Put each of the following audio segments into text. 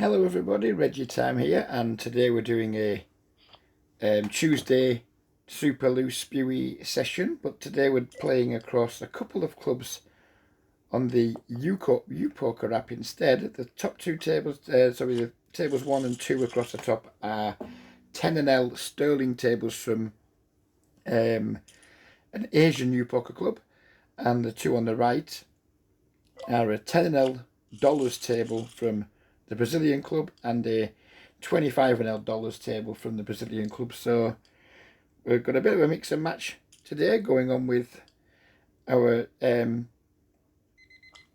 Hello everybody, Reggie Time here, and today we're doing a Tuesday Super Loose Spewy session, but today we're playing across a couple of clubs on the Upoker app instead. The top two tables, the tables 1 and 2 across the top are 10 and L sterling tables from an Asian Upoker club, and the two on the right are a 10 and L dollars table from the Brazilian club and a 25 and L dollars table from the Brazilian club. So we've got a bit of a mix and match today going on with our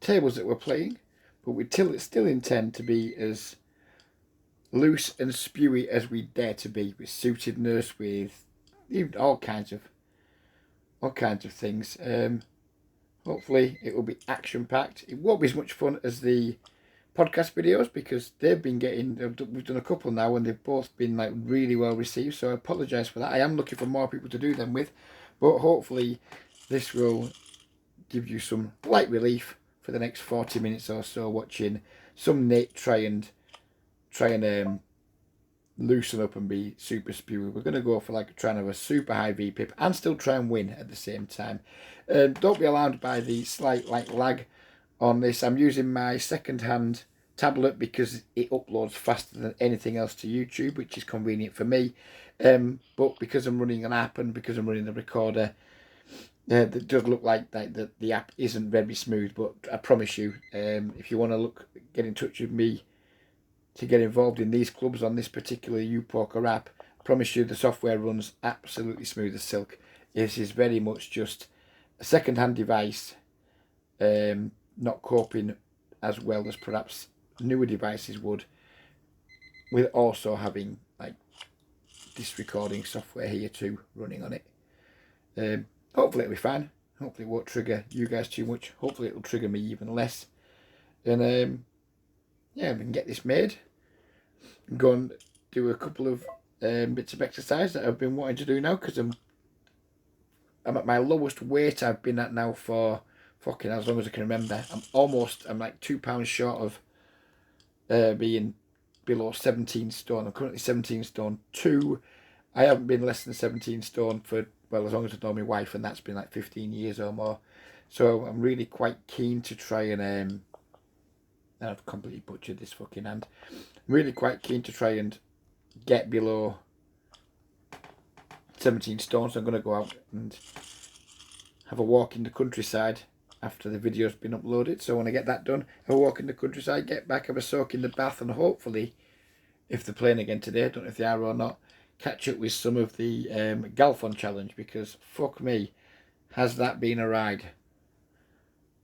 tables that we're playing, but we still intend to be as loose and spewy as we dare to be, with suitedness, with even all kinds of things. Hopefully it will be action packed. It won't be as much fun as the podcast videos because we've done a couple now and they've both been like really well received, so I apologise for that. I am looking for more people to do them with, but hopefully this will give you some light relief for the next 40 minutes or so, watching some Nate try and loosen up and be super spewy. We're going to go for trying to have a super high VPIP and still try and win at the same time. Don't be alarmed by the slight lag on this. I'm using my second-hand tablet because it uploads faster than anything else to YouTube, which is convenient for me. But because I'm running an app and because I'm running the recorder, it does look like the app isn't very smooth. But I promise you, if you want to get in touch with me to get involved in these clubs on this particular Upoker app, I promise you the software runs absolutely smooth as silk. This is very much just a second-hand device, not coping as well as perhaps newer devices would, with also having this recording software here too running on it. Hopefully it'll be fine. Hopefully it won't trigger you guys too much. Hopefully it'll trigger me even less. And yeah, we can get this made and go and do a couple of bits of exercise that I've been wanting to do now, because I'm at my lowest weight I've been at now for fucking as long as I can remember. I'm like 2 pounds short of being below 17 stone. I'm currently 17 stone 2. I haven't been less than 17 stone for, well, as long as I've known my wife, and that's been like 15 years or more. So I'm really quite keen to try and I've completely butchered this fucking hand. I'm really quite keen to try and get below 17 stone. So I'm going to go out and have a walk in the countryside after the video's been uploaded. So when I get that done, have a walk in the countryside, get back, have a soak in the bath, and hopefully, if they're playing again today, I don't know if they are or not, catch up with some of the Galfon challenge, because fuck me, has that been a ride.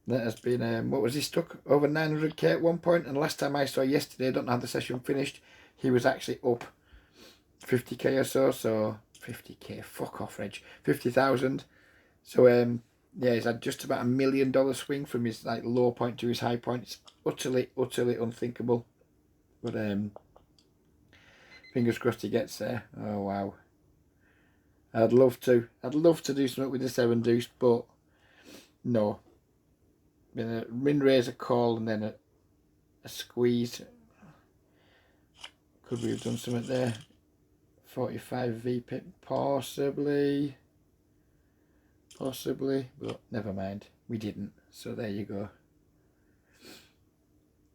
That has been, what was he stuck? Over 900k at one point, and last time I saw yesterday, I don't know how the session finished, he was actually up 50k or so 50k, fuck off Reg, 50,000. So yeah, he's had just about $1 million swing from his low point to his high point. It's utterly unthinkable. But fingers crossed he gets there. Oh wow. I'd love to do something with the 7 deuce, but no. Been a min raise, a call, and then a squeeze. Could we have done something there? 45 VPIP, possibly, but never mind, we didn't, so there you go.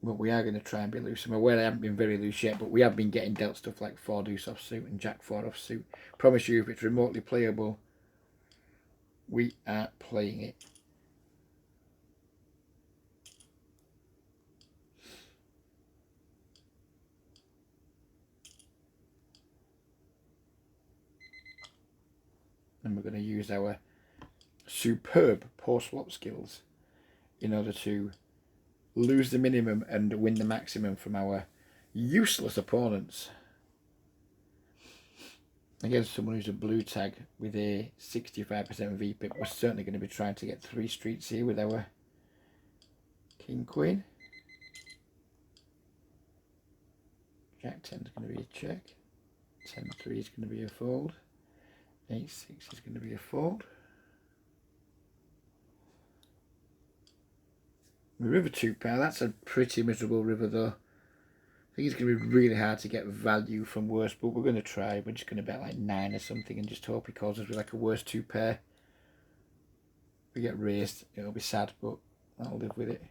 But we are going to try and be loose. I'm aware I haven't been very loose yet, but we have been getting dealt stuff like 4 deuce offsuit and jack 4 offsuit. Promise you, if it's remotely playable, we are playing it. And we're going to use our superb post-flop skills in order to lose the minimum and win the maximum from our useless opponents. Against someone who's a blue tag with a 65% VPIP, we're certainly going to be trying to get 3 streets here with our King Queen. Jack 10 is going to be a check. 10-3 is going to be a fold. 8-6 is going to be a fold. The river 2 pair, that's a pretty miserable river though. think it's going to be really hard to get value from worse, but we're going to try. We're just going to bet like 9 or something and just hope he calls us with like a worse 2 pair. If we get raised, it'll be sad, but I'll live with it.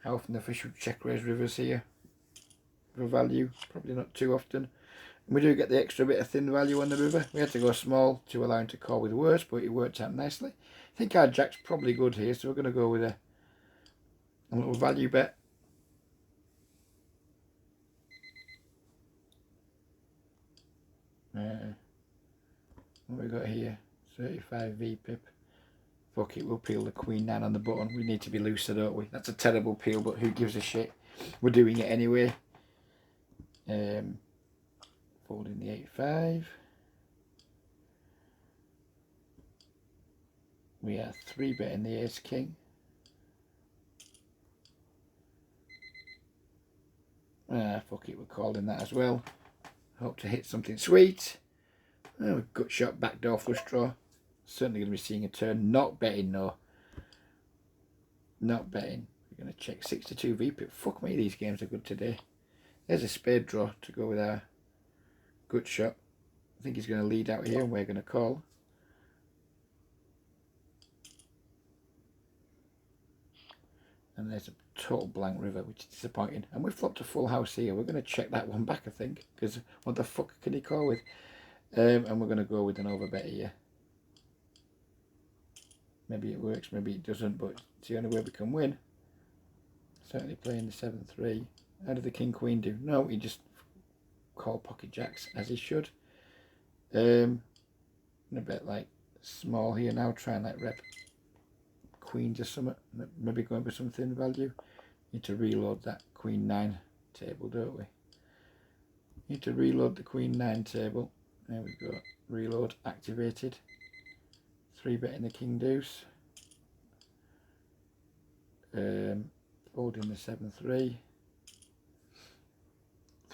How often the fish would check raise rivers here for value? Probably not too often. And we do get the extra bit of thin value on the river. We had to go small to allow him to call with worse, but it worked out nicely. I think our jack's probably good here, so we're going to go with a little value bet. What we got here? 35 V pip. Fuck it, we'll peel the queen 9 on the button. We need to be looser, don't we? That's a terrible peel, but who gives a shit? We're doing it anyway. Folding the 8-5. We are 3-betting the ace king. Fuck it, we're calling that as well. Hope to hit something sweet. Oh, gut shot, backdoor flush draw. Certainly going to be seeing a turn. Not betting, no. Not betting. We're going to check 62 VP. Fuck me, these games are good today. There's a spade draw to go with our gut shot. I think he's going to lead out here and we're going to call. And there's a total blank river, which is disappointing. And we flopped a full house here. We're going to check that one back, I think. Because what the fuck can he call with? And we're going to go with an overbet here. Maybe it works, maybe it doesn't, but it's the only way we can win. Certainly playing the 7-3. How did the king queen do? No, he just called pocket jacks as he should. I'm a bit like small here now, try and like rep queens or something. Maybe going for some thin value. Need to reload that queen 9 table, don't we? Need to reload the queen 9 table. There we go. Reload activated. 3-betting the king deuce. Folding the 7-3.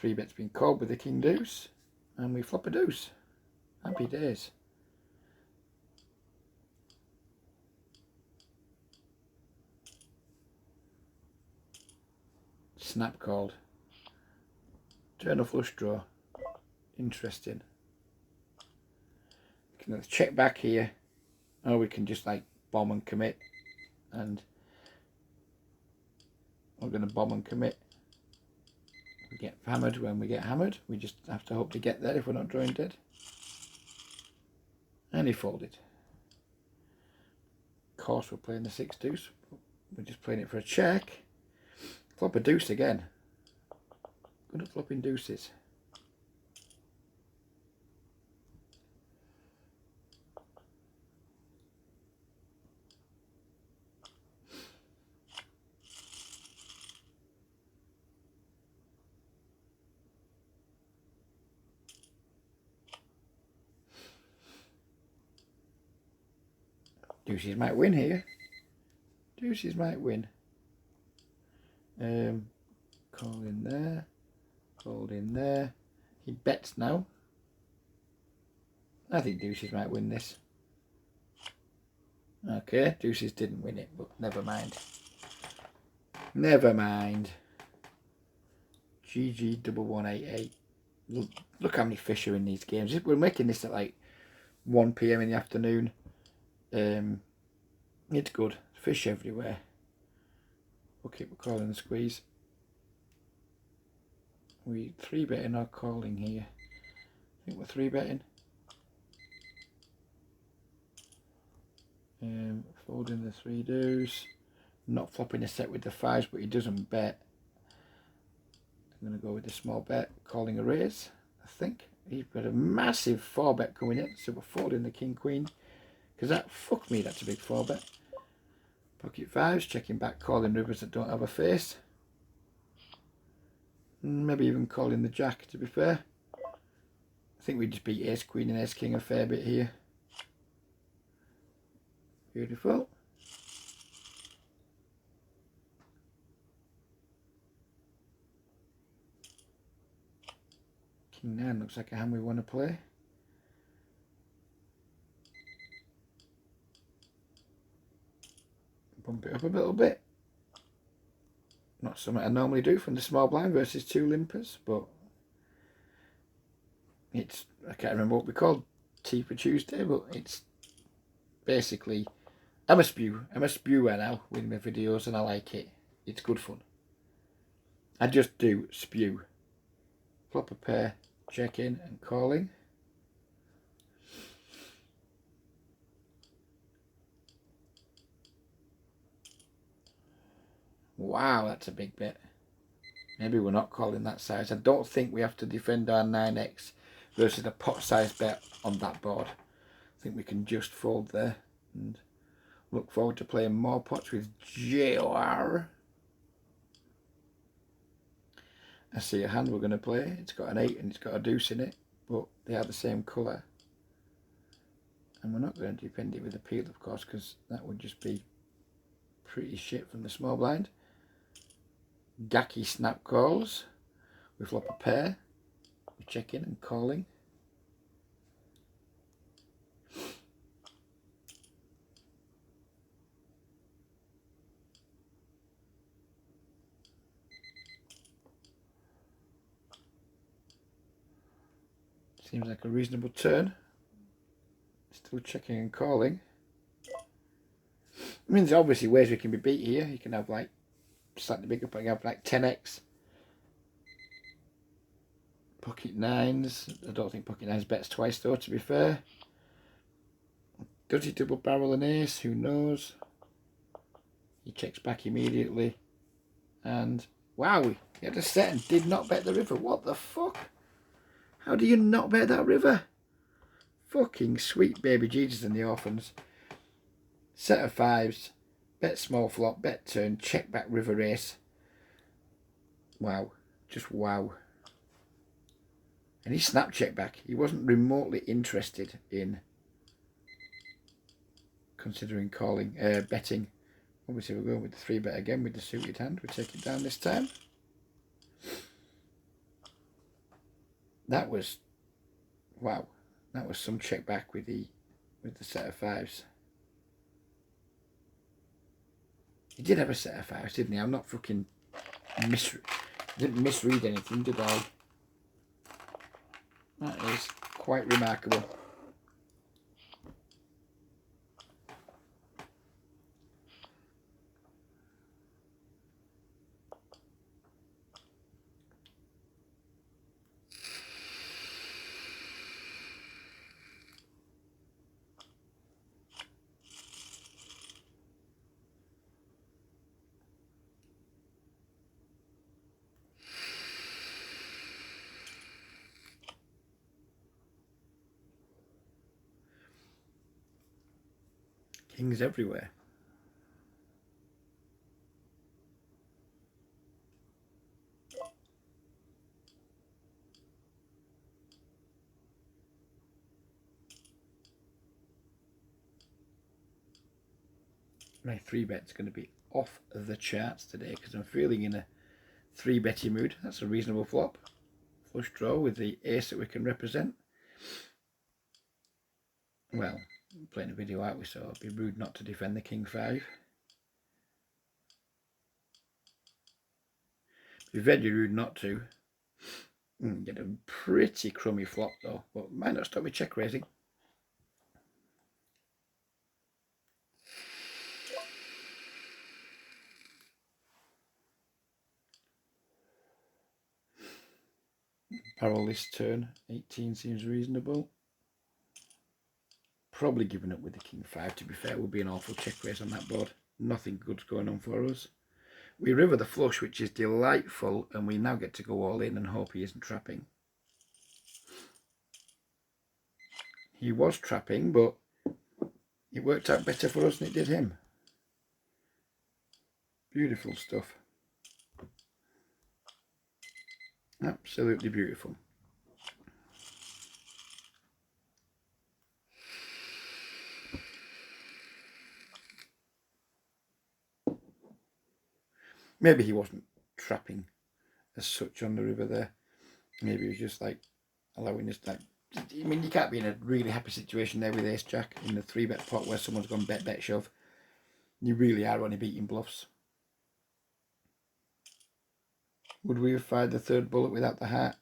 3-bet's been called with the king deuce. And we flop a deuce. Happy days. Snap called. Turn a flush draw. Interesting. Let's check back here. Or we can just like bomb and commit. And we're going to bomb and commit. We get hammered when we get hammered. We just have to hope to get there if we're not drawing dead. And he folded. Of course we're playing the 6 deuce. We're just playing it for a check. Flop a deuce again. Good at flopping deuces. Deuces might win here. Deuces might win. Call in there. Fold in there. He bets now. I think deuces might win this. Okay, deuces didn't win it, but never mind. Never mind. GG 1188. Look how many fish are in these games. We're making this at like 1 PM in the afternoon. It's good. Fish everywhere. Okay, we're calling the squeeze. We 3-betting or calling here. I think we're 3-betting. Folding the 3 deuce. Not flopping a set with the 5s, but he doesn't bet. I'm going to go with the small bet, calling a raise, I think. He's got a massive 4-bet coming in, so we're folding the king queen. Because that, fuck me, that's a big 4-bet. Pocket 5s, checking back, calling rivers that don't have a face. Maybe even calling the jack, to be fair. I think we just beat ace queen and ace king a fair bit here. Beautiful. King 9 looks like a hand we want to play. Bump it up a little bit. Not something I normally do from the small blind versus 2 limpers, but it's, I can't remember what we called Tea for Tuesday, but it's basically, I'm a spewer now with my videos, and I like it. It's good fun. I just do spew. Flop a pair, check in and calling. Wow, that's a big bet. Maybe we're not calling that size. I don't think we have to defend our 9x versus a pot size bet on that board. I think we can just fold there and look forward to playing more pots with JR. I see a hand we're going to play. It's got an 8 and it's got a deuce in it, but they are the same colour. And we're not going to defend it with a peel, of course, because that would just be pretty shit from the small blind. Gacky snap calls. We flop a pair. We check in and calling. Seems like a reasonable turn. Still checking and calling. I mean, there's obviously ways we can be beat here. You can have like slightly bigger, but you have like 10x. Pocket 9s. I don't think pocket 9s bets twice though, to be fair. Does he double barrel an ace? Who knows? He checks back immediately. And wow, he had a set and did not bet the river. What the fuck? How do you not bet that river? Fucking sweet baby Jesus and the orphans. Set of 5s. Bet small flop. Bet turn. Check back river ace. Wow. Just wow. And he snapped check back. He wasn't remotely interested in considering calling, betting. Obviously we're going with the 3-bet again with the suited hand. We take it down this time. That was, wow. That was some check back with the set of 5s. He did have a set of 5s, didn't he? I'm not fucking didn't misread anything, did I? That is quite remarkable. Kings everywhere. My 3-bet's going to be off the charts today because I'm feeling in a 3-betty mood. That's a reasonable flop. Flush draw with the ace that we can represent. Well, I'm playing a video out, so it'd be rude not to defend the king 5. It'd be very rude not to. Get a pretty crummy flop though, but might not stop me check raising. Barrel this turn, 18 seems reasonable. Probably giving up with the king 5, to be fair. Would be an awful check raise on that board. Nothing good's going on for us. We river the flush, which is delightful, and we now get to go all in and hope he isn't trapping. He was trapping, but it worked out better for us than it did him. Beautiful stuff. Absolutely beautiful. Maybe he wasn't trapping as such on the river there. Maybe he was just like allowing us, like, I mean, you can't be in a really happy situation there with ace jack in the 3-bet pot where someone's gone bet shove. You really are only beating bluffs. Would we have fired the third bullet without the heart?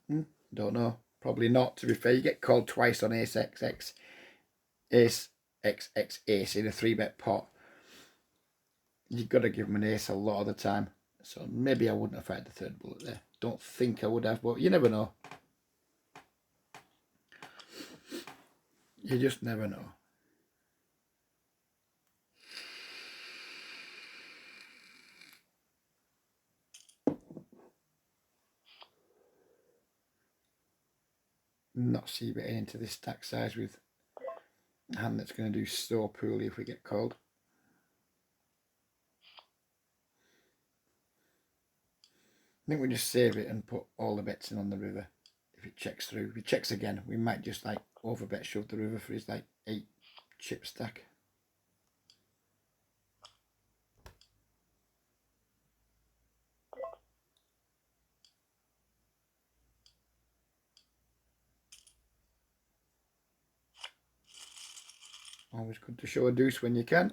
Don't know. Probably not, to be fair. You get called twice on ace XX. Ace XX ace in a 3-bet pot. You've got to give them an ace a lot of the time. So maybe I wouldn't have fired the third bullet there. Don't think I would have, but you never know. You just never know. Not c-betting into this stack size with a hand that's going to do so poorly if we get called. I think we just save it and put all the bets in on the river. If it checks through, if it checks again, we might just like overbet shove the river for his like 8 chip stack. Always good to show a deuce when you can.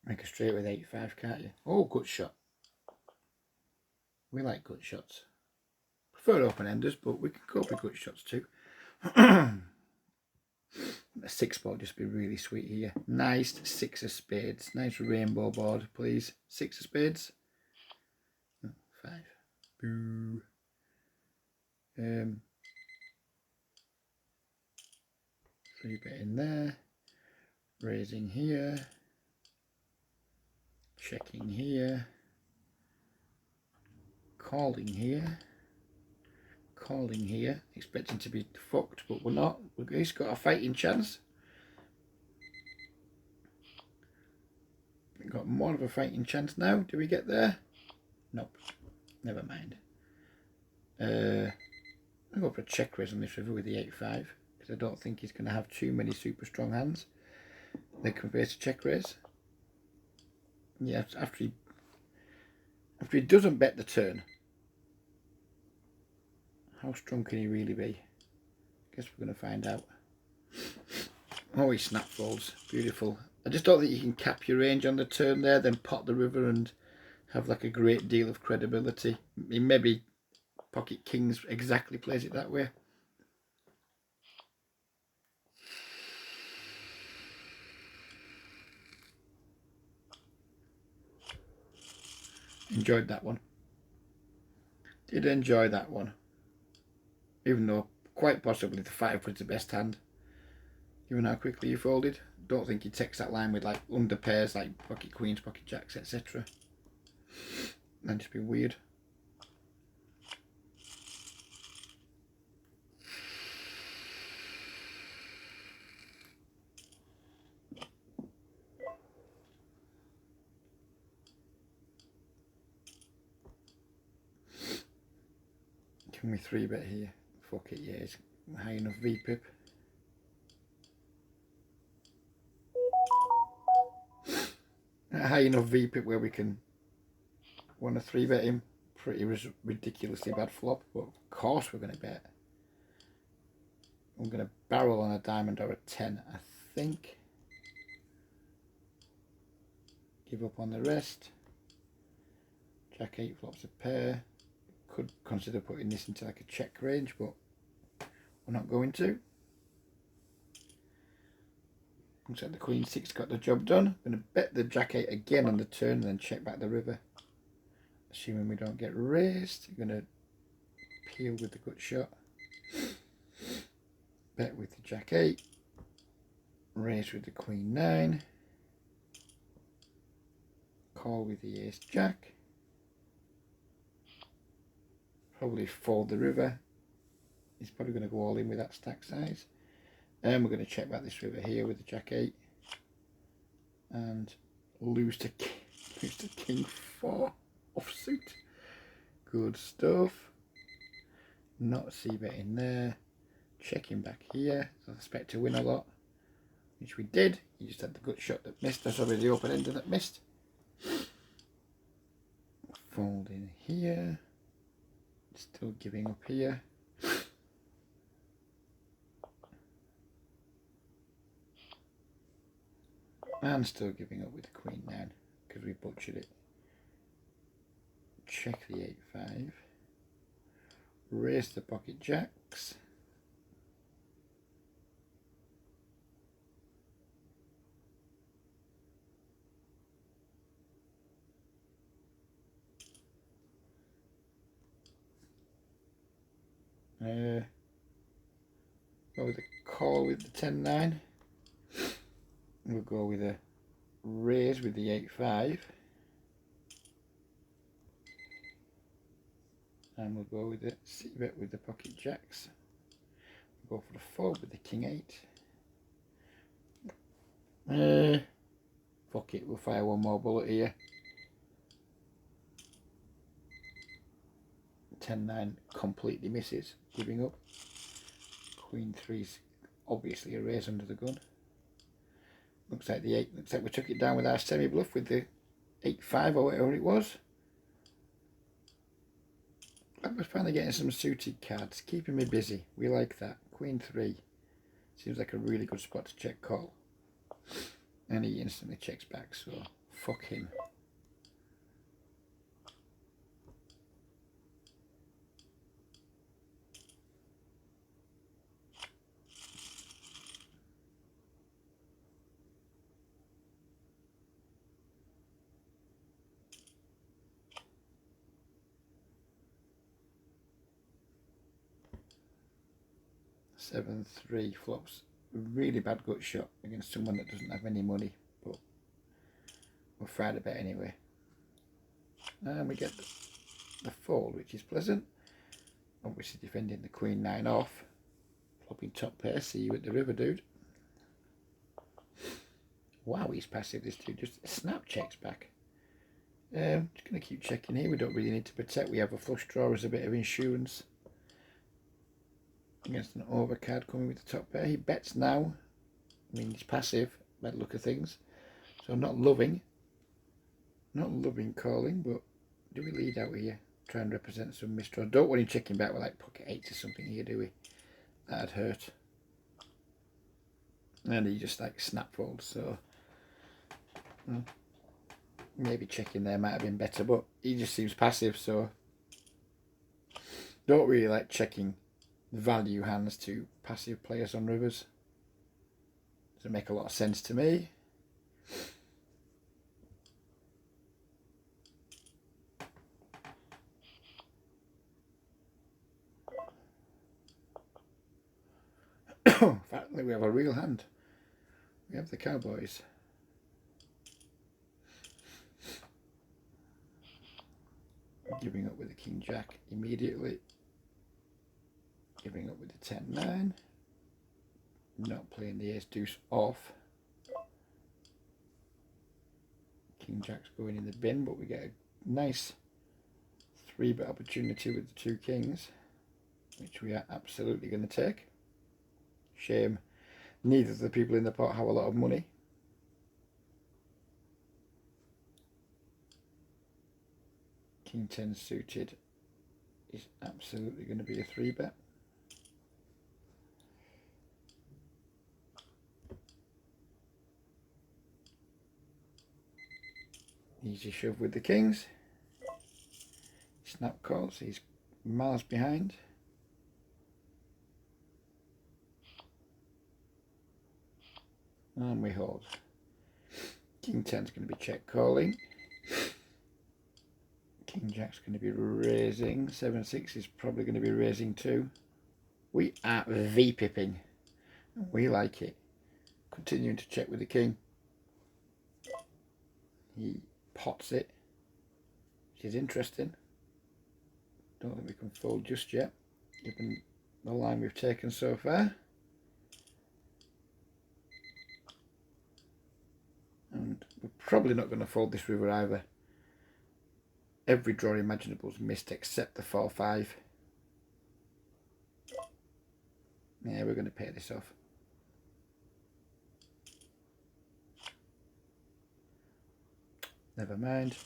Make a straight with 8-5, can't you? Oh, good shot. We like good shots. Prefer open-enders, but we can go for good shots too. A 6 ball just be really sweet here. Nice 6 of spades. Nice rainbow board, please. 6 of spades. 5. Boo. 3-bet in there. Raising here. Checking here. Calling here. Calling here. Expecting to be fucked, but we're not. We've at least got a fighting chance. We've got more of a fighting chance now. Do we get there? Nope. Never mind. I'll go for a check raise on this river with the 8-5 because I don't think he's going to have too many super strong hands. They can face a check raise. Yeah, after he doesn't bet the turn, how strong can he really be? Guess we're going to find out. Oh, he snap folds. Beautiful. I just don't think you can cap your range on the turn there, then pot the river and have like a great deal of credibility. Maybe pocket kings exactly plays it that way. Enjoyed that one. Did enjoy that one. Even though quite possibly the 5 was the best hand. Given how quickly you folded. Don't think he takes that line with like under pairs like pocket queens, pocket jacks, etc. That'd just be weird. Can we 3-bet here? Fuck it, yeah, it's high enough VPIP. High enough VPIP where we can want to 3-bet him. Pretty ridiculously bad flop, but of course we're going to bet. I'm going to barrel on a diamond or a 10, I think. Give up on the rest. Jack 8 flops a pair. Could consider putting this into like a check range, but we're not going to. Looks like the Queen 6 got the job done. I'm going to bet the Jack 8 again on the turn and then check back the river. Assuming we don't get raised. I'm going to peel with the gut shot. Bet with the Jack 8. Raise with the Queen 9. Call with the Ace Jack. probably fold the river. He's probably going to go all in with that stack size. And we're going to check back this river here with the Jack 8. And lose to King 4 offsuit. Good stuff. Not a c-bet in there. Checking back here. So I expect to win a lot, which we did. You just had the gut shot that missed. That's already the open ender that missed. Fold in here. Still giving up here. And still giving up with the Queen 9 because we butchered it. Check the 8-5. Raise the pocket jacks. Go with a call with the 10-9. We'll go with a raise with the 8-5. And we'll go with a c-bet with the pocket jacks. We'll go for the fold with the King 8. Fuck it, we'll fire one more bullet here. 10-9 completely misses, giving up. Queen 3's obviously a raise under the gun. Looks like the 8. Looks like we took it down with our semi bluff with the 8-5 or whatever it was. I was finally getting some suited cards, keeping me busy. We like that. Queen 3 seems like a really good spot to check call, and he instantly checks back. So fuck him. Seven, 3 flops. Really bad gut shot against someone that doesn't have any money, but we'll fry the bet anyway. And we get the fold, which is pleasant. Obviously defending the Queen 9 off. Flopping top pair. See you at the river, dude. Wow, he's passive, this dude. Just snap checks back. Just going to keep checking here. We don't really need to protect. We have a flush draw as a bit of insurance against an overcard coming with the top pair. He bets now. I mean, he's passive, bad look of things. So not loving calling, but do we lead out here? Try and represent some misdraw. Don't want him checking back with like pocket 8s or something here, do we? That'd hurt. And he just like snap folds, so maybe checking there might have been better, but he just seems passive, so don't really like checking value hands to passive players on rivers. Doesn't make a lot of sense to me. Finally we have a real hand. We have the Cowboys. Giving up with the King Jack immediately. Giving up with the 10-9. Not playing the Ace Deuce off. King Jack's going in the bin, but we get a nice 3-bet opportunity with the 2 kings, which we are absolutely going to take. Shame neither of the people in the pot have a lot of money. King 10 suited is absolutely going to be a 3-bet. Easy shove with the kings. Snap calls, he's miles behind. And we hold. King 10's going to be check calling. King Jack's going to be raising. 7-6 is probably going to be raising too. We are V-pipping. We like it. Continuing to check with the king. He pots it, which is interesting. don't think we can fold just yet, given the line we've taken so far. And we're probably not going to fold this river either. Every draw imaginable is missed except the 4-5. Yeah, we're going to pay this off. Never mind.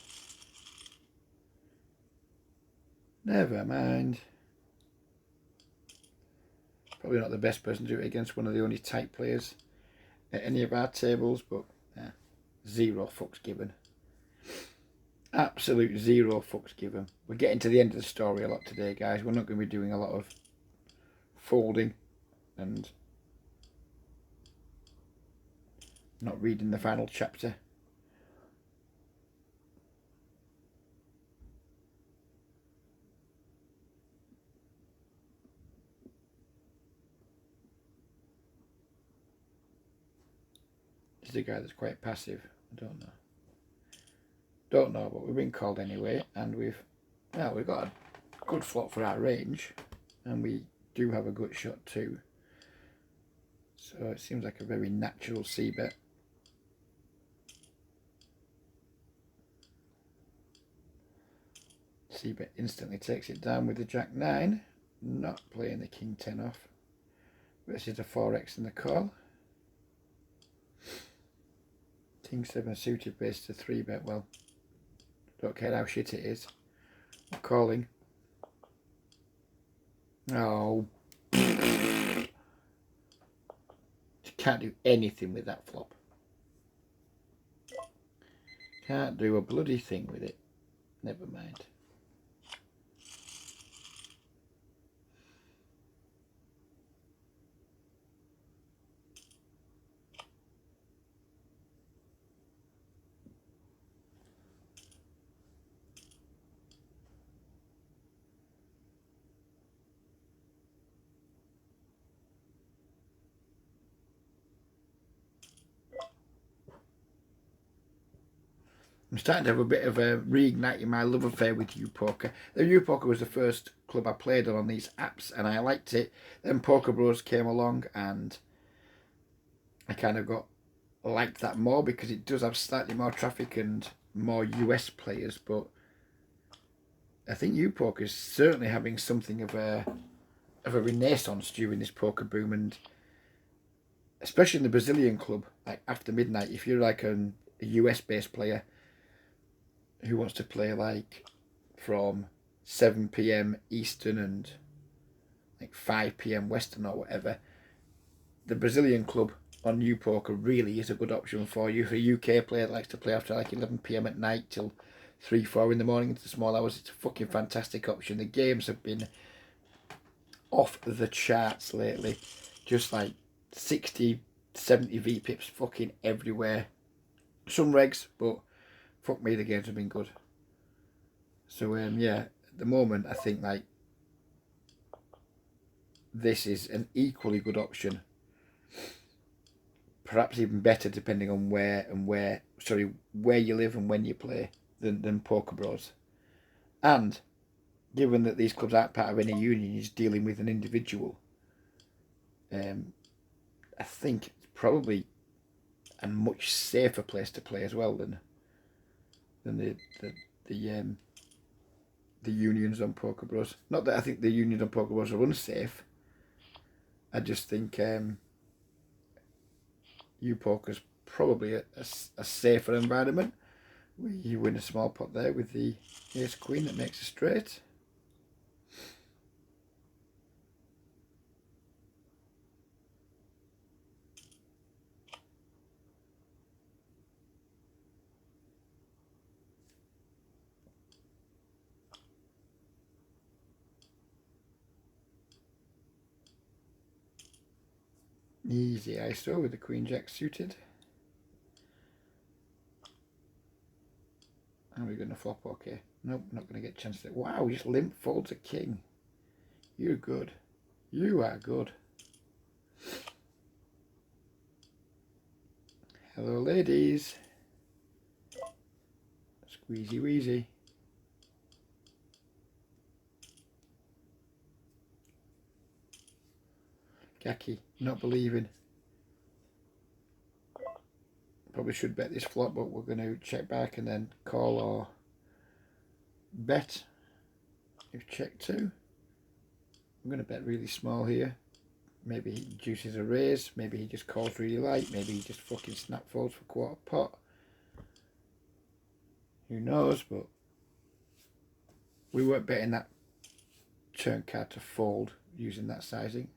Never mind. Probably not the best person to do it against, one of the only tight players at any of our tables, but zero fucks given. Absolute zero fucks given. We're getting to the end of the story a lot today, guys. We're not going to be doing a lot of folding and not reading the final chapter. This is a guy that's quite passive. I don't know. Don't know, but we've been called anyway, and we've got a good flop for our range, and we do have a good shot too. So it seems like a very natural c-bet. C-bet instantly takes it down with the Jack-9, not playing the King-10 off. This is a 4x in the call. King-7 suited base to 3-bet. Well, don't care how shit it is. I'm calling. Oh. Can't do anything with that flop. Can't do a bloody thing with it. Never mind. I'm starting to have a bit of a reigniting my love affair with Upoker. The Upoker was the first club I played on these apps, and I liked it. Then Poker Bros came along, and I kind of liked that more because it does have slightly more traffic and more US players. But I think Upoker is certainly having something of a renaissance during this poker boom, and especially in the Brazilian club, like after midnight. If you're like a US based player who wants to play like from 7 PM Eastern and like 5 PM Western or whatever, the Brazilian club on Upoker really is a good option for you. For a UK player that likes to play after like 11 PM at night till 3-4 in the morning into the small hours, it's a fucking fantastic option. The games have been off the charts lately, just like 60, 70 VPips fucking everywhere. Some regs, but fuck me, the games have been good. So yeah, at the moment I think like this is an equally good option, perhaps even better depending on where you live and when you play than Poker Bros. And given that these clubs aren't part of any union, you're dealing with an individual, I think it's probably a much safer place to play as well than the unions on Poker Bros. Not that I think the unions on Poker Bros are unsafe. I just think Upoker's probably a safer environment. You win a small pot there with the ace queen that makes a straight. Easy ISO with the Queen Jack suited. Are we going to flop? Okay. Nope, not going to get a chance to. Wow, just limp folds a king. You're good. You are good. Hello, ladies. Squeezy wheezy. Gaki, not believing. Probably should bet this flop, but we're going to check back and then call or bet. If check two. I'm going to bet really small here. Maybe he juices a raise. Maybe he just calls really light. Maybe he just fucking snap folds for quarter pot. Who knows, but we weren't betting that turn card to fold using that sizing.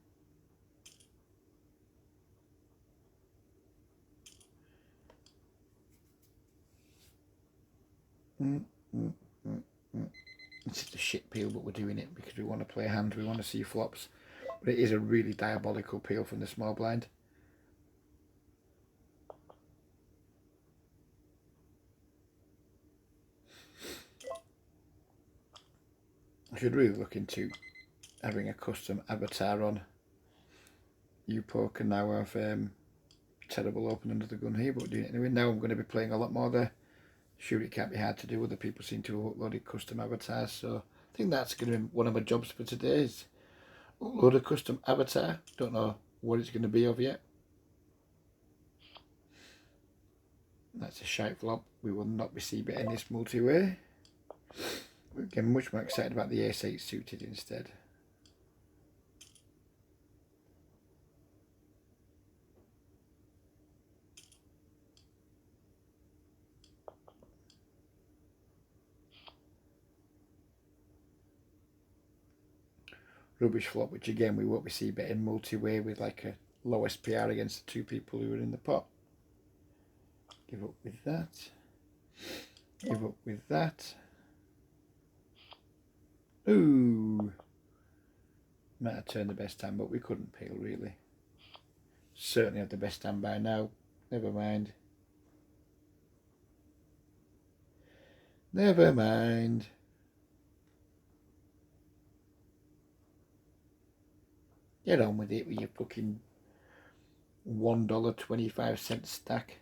It's just a shit peel, but we're doing it because we want to play hand. We want to see flops. But it is a really diabolical peel from the small blind. I should really look into having a custom avatar on Upoker now. I've terrible open under the gun here, but we're doing it anyway. Now I'm going to be playing a lot more there. Sure, it can't be hard to do. Other people seem to have uploaded custom avatars, so I think that's going to be one of my jobs for today, is upload a custom avatar. Don't know what it's going to be of yet. That's a shite flop. We will not be c-betting this multi-way. We're getting much more excited about the ace-8 suited instead. Rubbish flop, which again we won't be c-betting multi-way with like a low SPR against the two people who are in the pot. Give up with that. Give up with that. Ooh. Might have turned the best hand, but we couldn't peel really. Certainly had the best hand by now. Never mind. Never mind. Get on with it with your fucking $1.25 stack.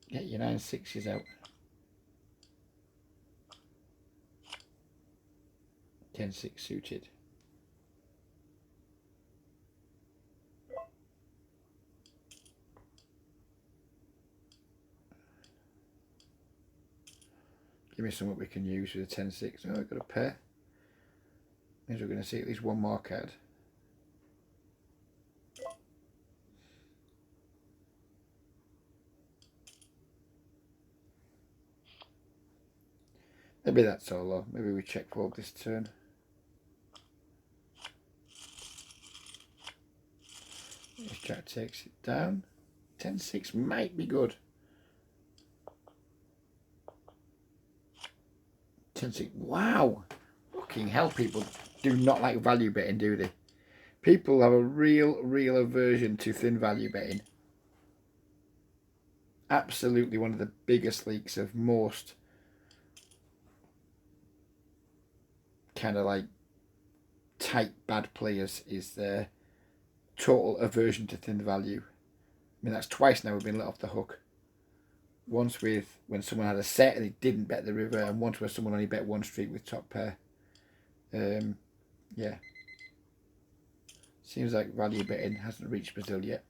Get your 9 6s out. 10-6 suited. Give me something we can use with a 10-6. Oh, I've got a pair. Means we're going to see at least one more card. Maybe that's all though. Maybe we check fold this turn. This jack takes it down. 10-6 might be good. 10-6. Wow. Fucking hell, people do not like value betting, do they? People have a real aversion to thin value betting. Absolutely one of the biggest leaks of most kind of like tight bad players is their total aversion to thin value. I mean, that's twice now we've been let off the hook. Once with when someone had a set and he didn't bet the river, and once where someone only bet one street with top pair. Yeah. Seems like value betting hasn't reached Brazil yet.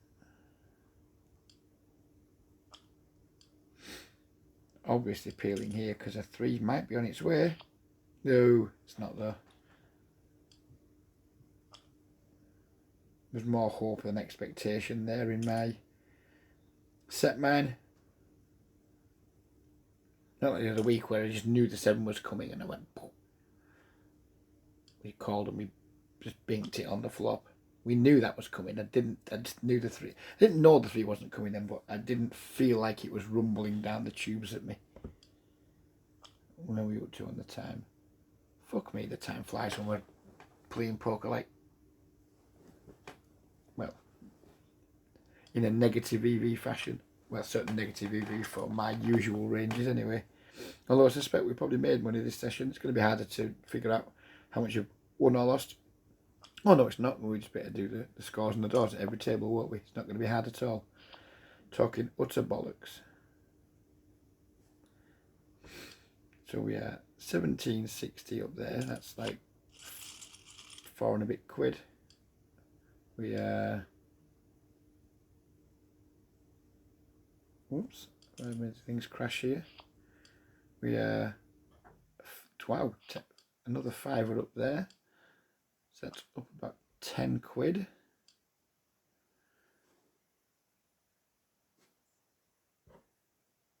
Obviously peeling here because a 3 might be on its way. No, it's not though. There's more hope than expectation there in my set mine. Not like the other week where I just knew the 7 was coming and I went, boom. We called and we just binked it on the flop. We knew that was coming. I just knew the 3. I didn't know the 3 wasn't coming then, but I didn't feel like it was rumbling down the tubes at me. Where are we up to on the time? Fuck me, the time flies when we're playing poker, like, well, in a negative EV fashion. Well, certain negative EV for my usual ranges anyway. Although I suspect we probably made money this session. It's going to be harder to figure out how much you've won or lost. Oh no, it's not. We just better do the scores and the doors at every table, won't we? It's not going to be hard at all. Talking utter bollocks. So we are 1760 up there. That's like 4 and a bit quid. We oops, things crash here. We wow, another fiver up there. So that's up about 10 quid.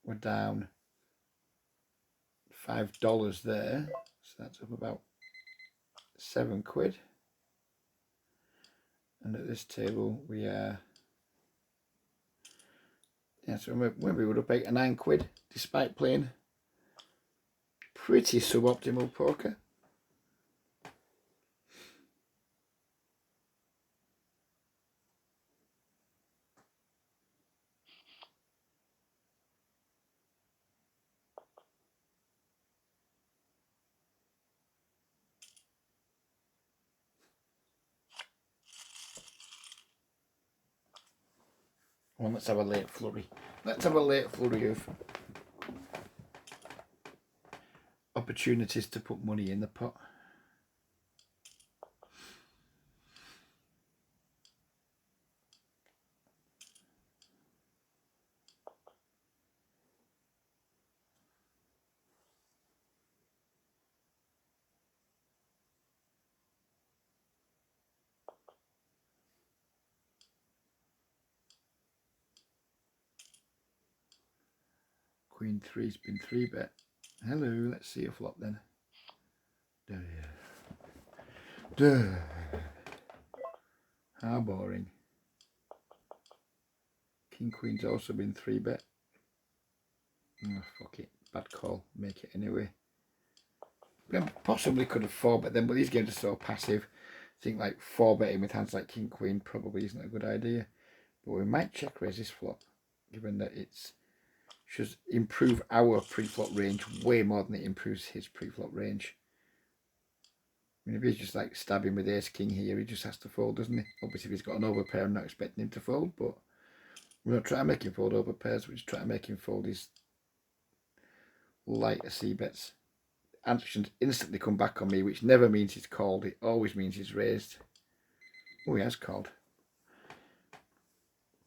We're down $5 there, so that's up about 7 quid. And at this table we are, yeah, so maybe we're up 8 or 9 quid despite playing pretty suboptimal poker. Well, let's have a late flurry. Let's have a late flurry of opportunities to put money in the pot. Queen 3's been 3-bet. Hello, let's see a flop then. Duh. How boring. King Queen's also been 3-bet. Oh, fuck it. Bad call. Make it anyway. We possibly could have 4-bet them, but these games are so passive. I think like 4-betting with hands like King Queen probably isn't a good idea. But we might check raise this flop, given that it's should improve our pre-flop range way more than it improves his pre-flop range. I mean, if he's just like stabbing with ace king here, he just has to fold, doesn't he? Obviously, if he's got an overpair, I'm not expecting him to fold, but we're not trying to make him fold overpairs. We're just trying to make him fold his lighter c-bets. Actions instantly come back on me, which never means he's called. It always means he's raised. Oh, he has called.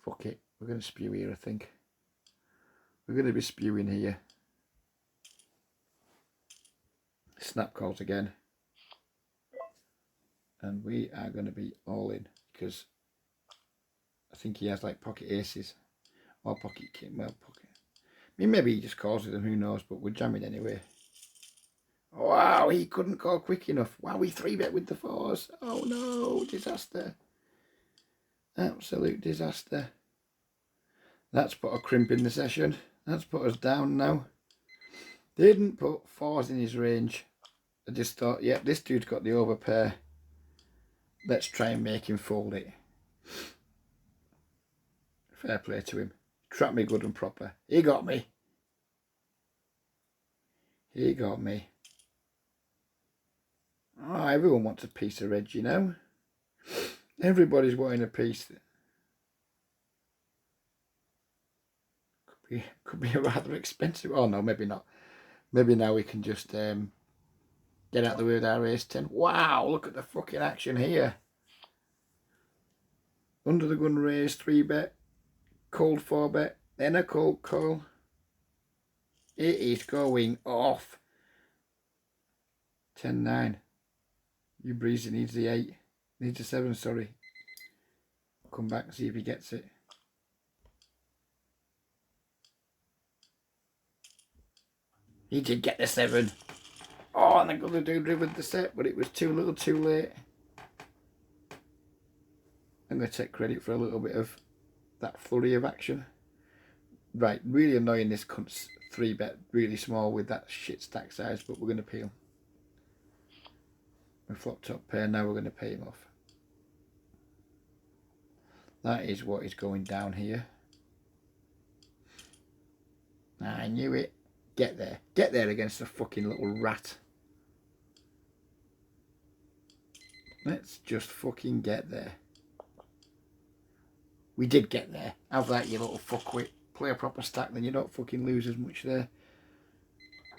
Fuck it. We're going to spew here, I think. We're going to be spewing here. Snap calls again. And we are going to be all in because I think he has like pocket aces or pocket king. Well, pocket. I mean, maybe he just calls with them, who knows, but we're jamming anyway. Wow, he couldn't call quick enough. Wow, we 3-bet with the 4s. Oh no, disaster. Absolute disaster. That's put a crimp in the session. That's put us down now. Didn't put 4s in his range. I just thought, yep, this dude's got the overpair. Let's try and make him fold it. Fair play to him. Trapped me good and proper. He got me. He got me. Oh, everyone wants a piece of red, you know. Everybody's wanting a piece. Could be a rather expensive. Oh no, maybe not. Maybe now we can just get out the way with our ace 10. Wow, look at the fucking action here. Under the gun raise, 3-bet. Cold 4-bet. Then a cold call. It is going off. 10-9. You breezy needs the 8. Needs a 7, sorry. Come back and see if he gets it. He did get the 7. Oh, and I got the dude with the set, but it was too little too late. I'm going to take credit for a little bit of that flurry of action. Right, really annoying this cunt's 3-bet really small with that shit stack size, but we're going to peel. We flopped top pair, now we're going to pay him off. That is what is going down here. I knew it. Get there. Get there against the fucking little rat. Let's just fucking get there. We did get there. Have that, you little fuckwit. Play a proper stack, then you don't fucking lose as much there.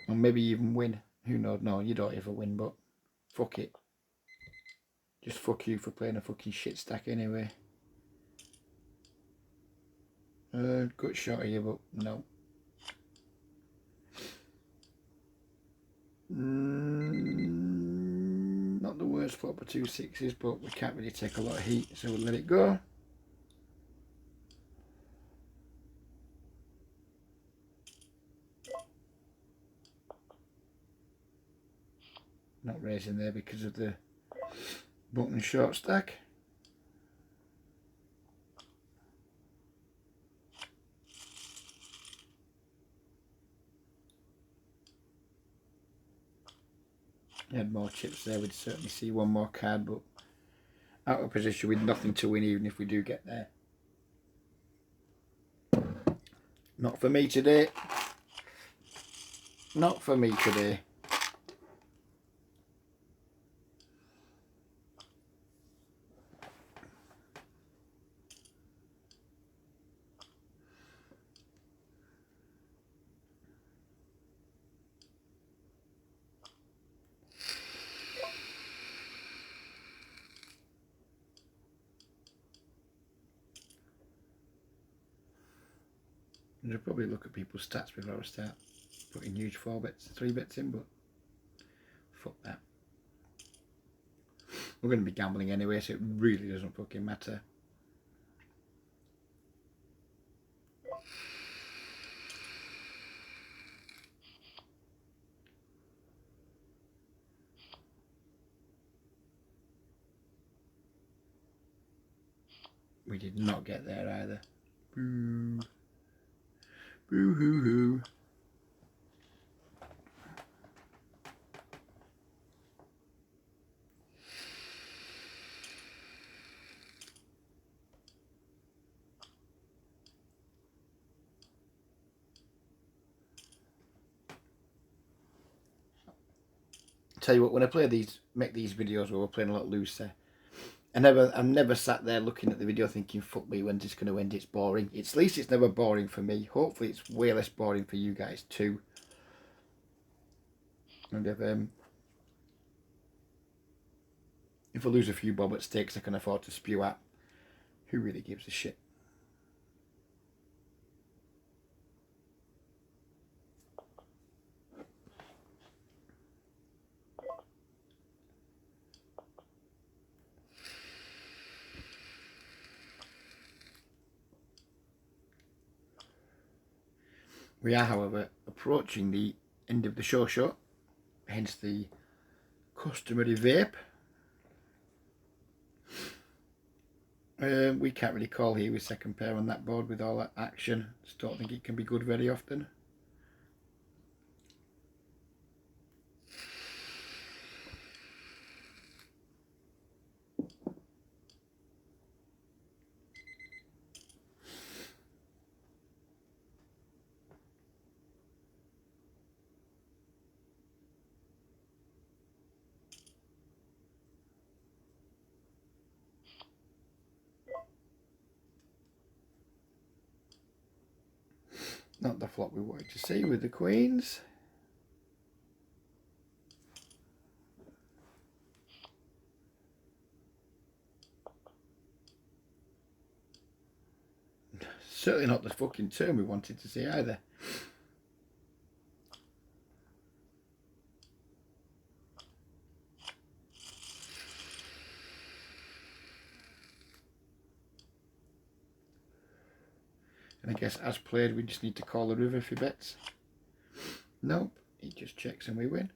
Or maybe even win. Who knows? No, you don't ever win, but fuck it. Just fuck you for playing a fucking shit stack anyway. Good shot here, but no. Not the worst flop for 2 6s, but we can't really take a lot of heat, so we'll let it go. Not raising there because of the button short stack. Had more chips there, we'd certainly see one more card, but out of position with nothing to win even if we do get there. Not for me today. Not for me today. I'll probably look at people's stats before I start putting huge 4-bets, 3-bets in, but fuck that. We're going to be gambling anyway, so it really doesn't fucking matter. We did not get there either. Boo. Boo hoo hoo. Tell you what, when I make these videos where we're playing a lot looser, I've never sat there looking at the video thinking, fuck me, when's this going to end? It's boring. At least it's never boring for me. Hopefully it's way less boring for you guys too. And if I lose a few bob at stakes I can afford to spew at, who really gives a shit? We are, however, approaching the end of the show, hence the customary vape. We can't really call here with second pair on that board with all that action. Just don't think it can be good very often. Not the flop we wanted to see with the queens. Certainly not the fucking turn we wanted to see either. And I guess as played we just need to call the river if he bets. Nope, he just checks and we win.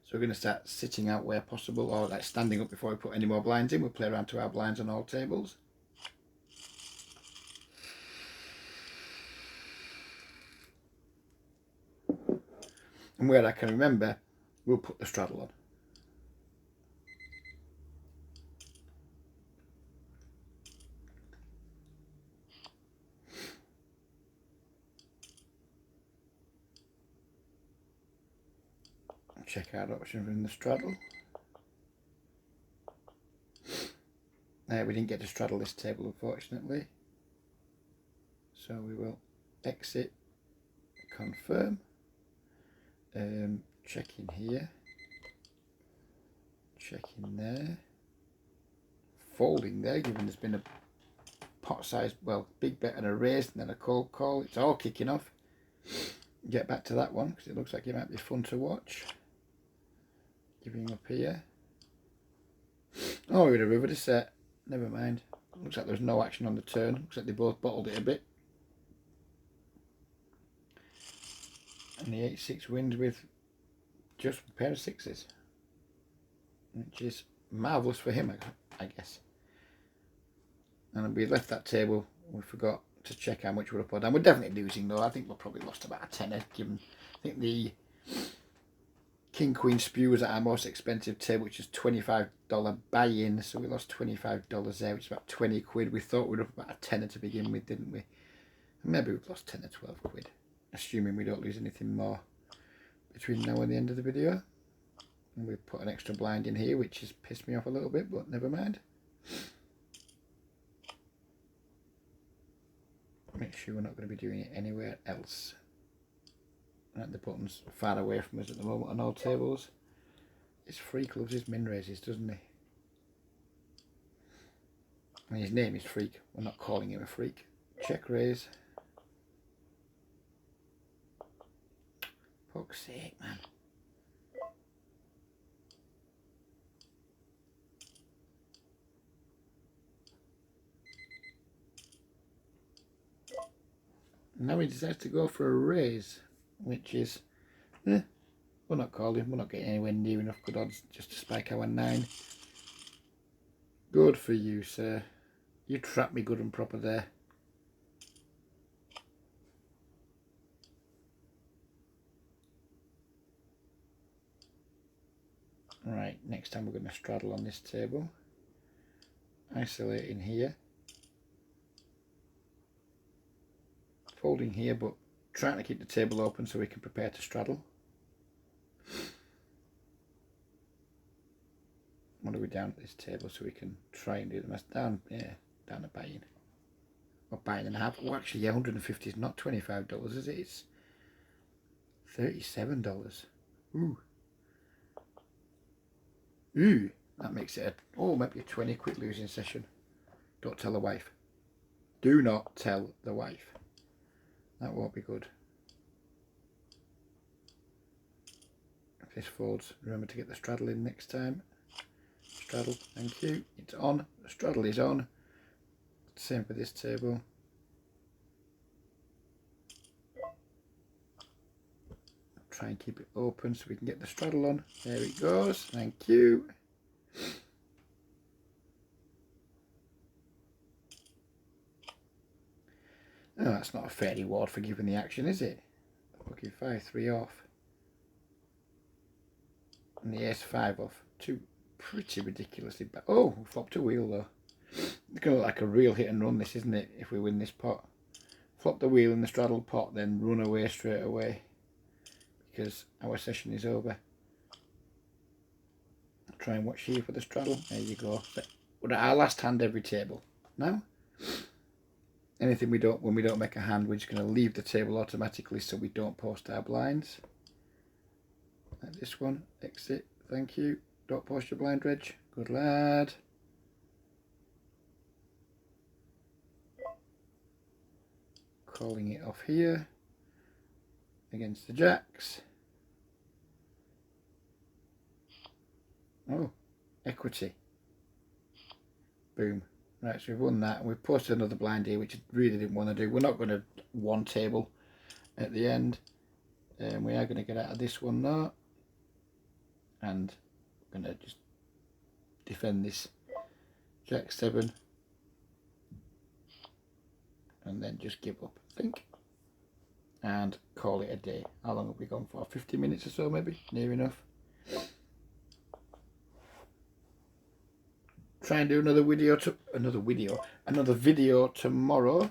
So we're going to start sitting out where possible, or like standing up before we put any more blinds in. We'll play around to our blinds on all tables. And where I can remember, we'll put the straddle on. Check out options in the straddle. We didn't get to straddle this table unfortunately, so we will exit, confirm, check in here, Checking there. Folding there, given there's been a pot size, well, big bet and a raise and then a cold call. It's all kicking off. Get back to that one because it looks like it might be fun to watch. Giving up here. Oh, we had a river to set. Never mind. Looks like there's no action on the turn. Looks like they both bottled it a bit. And the 8-6 wins with just a pair of sixes, which is marvellous for him, I guess. And we left that table. We forgot to check how much we're up or down. We're definitely losing though. I think we've probably lost about a tenner. Given, I think the King Queen Spew was at our most expensive table, which is $25 buy-in. So we lost $25 there, which is about 20 quid. We thought we were up about a tenner to begin with, didn't we? Maybe we've lost 10 or 12 quid, assuming we don't lose anything more between now and the end of the video. And we've put an extra blind in here, which has pissed me off a little bit, but never mind. Make sure we're not going to be doing it anywhere else. Right, the button's far away from us at the moment on all tables. This freak loves his min raises, doesn't he? And his name is Freak. We're not calling him a freak. Check raise. Fuck's sake, man. Now he decides to go for a raise, which is, we're not calling, we're not getting anywhere near enough good odds just to spike our 9. Good for you, sir. You trapped me good and proper there. Right, next time we're going to straddle on this table. Isolating here. Folding here, but trying to keep the table open so we can prepare to straddle. What are we down at this table so we can try and do the math down? Yeah, down at buy-in. Or buy-in and a half. Oh, actually, yeah, 150 is not $25, is it? It's $37. Ooh. Ooh, that makes it maybe a 20 quid losing session. Don't tell the wife. Do not tell the wife. That won't be good. If this folds, remember to get the straddle in next time. Straddle, thank you. It's on. The straddle is on. Same for this table. Try and keep it open so we can get the straddle on. There it goes. Thank you. Oh, that's not a fair reward for giving the action, is it? Okay, 5-3 off. And the ace-5 off. Two pretty ridiculously bad. Oh, we flopped a wheel though. It's going to look like a real hit and run this, isn't it, if we win this pot. Flop the wheel in the straddle pot, then run away straight away. Because our session is over. I'll try and watch here for the straddle. There you go. We're at our last hand every table. Now, anything when we don't make a hand, we're just going to leave the table automatically so we don't post our blinds. Like this one, exit, thank you. Don't post your blind, Reg. Good lad. Calling it off here against the jacks. Oh, equity. Boom. Right, so we've won that, and we've posted another blind here, which I really didn't want to do. We're not going to one table at the end. We are going to get out of this one now. And we're going to just defend this Jack 7. And then just give up, I think. And call it a day. How long have we gone for? 50 minutes or so, maybe? Near enough. Try and do another video tomorrow.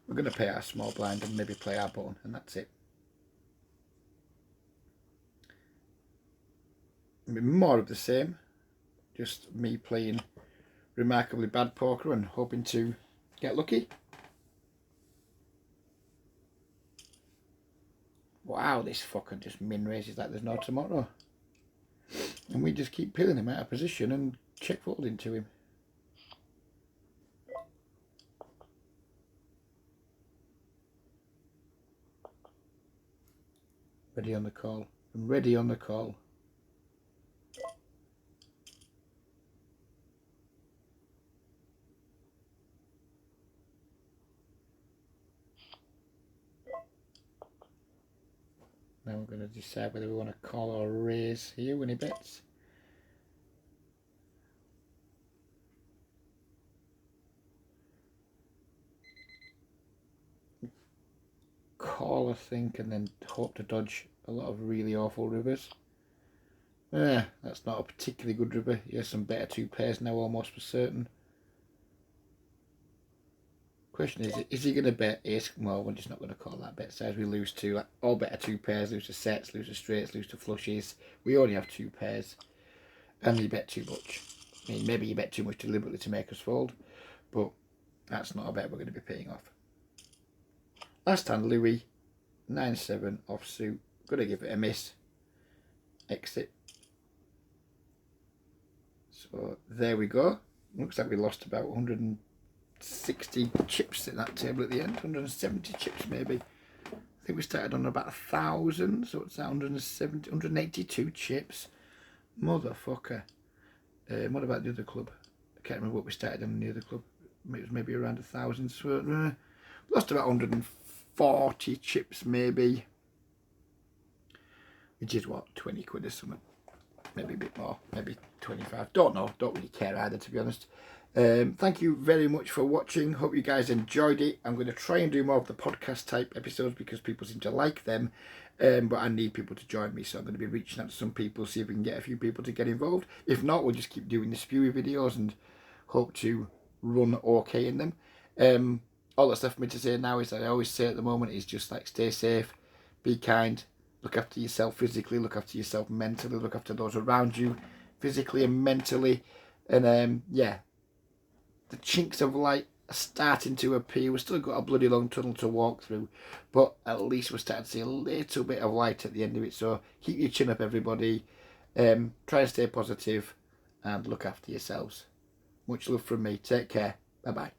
We're going to play our small blind and maybe play our button, and that's it. More of the same, just me playing remarkably bad poker and hoping to get lucky. Wow, this fucker just min raises like there's no tomorrow. And we just keep peeling him out of position and check fold into him. Ready on the call. I'm ready on the call. Now we're going to decide whether we want to call or raise here when he bets. Call, I think, and then hope to dodge a lot of really awful rivers. That's not a particularly good river. He has some better two pairs now, almost for certain. Question is he going to bet ace? Well, we're just not going to call that bet size. We lose two. All better two pairs, lose to sets, lose to straights, lose to flushes. We only have two pairs. And he bet too much. I mean, maybe he bet too much deliberately to make us fold, but that's not a bet we're going to be paying off. Last hand, Louis, 9-7 offsuit. Going to give it a miss. Exit. So there we go. Looks like we lost about 160 chips at that table at the end. 170 chips maybe. I think we started on about 1,000, so it's 170, 182 chips. Motherfucker. What about the other club? I can't remember what we started on the other club. It was maybe around 1,000. So lost about 140 chips maybe. Which is what, 20 quid or something. Maybe a bit more, maybe 25. Don't know, don't really care either, to be honest. Thank you very much for watching. Hope you guys enjoyed it. I'm going to try and do more of the podcast type episodes because people seem to like them. But I need people to join me, so I'm going to be reaching out to some people, see if we can get a few people to get involved. If not, we'll just keep doing the spewy videos and hope to run okay in them. All that's left for me to say now is that I always say at the moment is just like stay safe, be kind, look after yourself physically, look after yourself mentally, look after those around you physically and mentally. And yeah, the chinks of light are starting to appear. We've still got a bloody long tunnel to walk through, but at least we're starting to see a little bit of light at the end of it. So keep your chin up, everybody. Try and stay positive and look after yourselves. Much love from me. Take care. Bye-bye.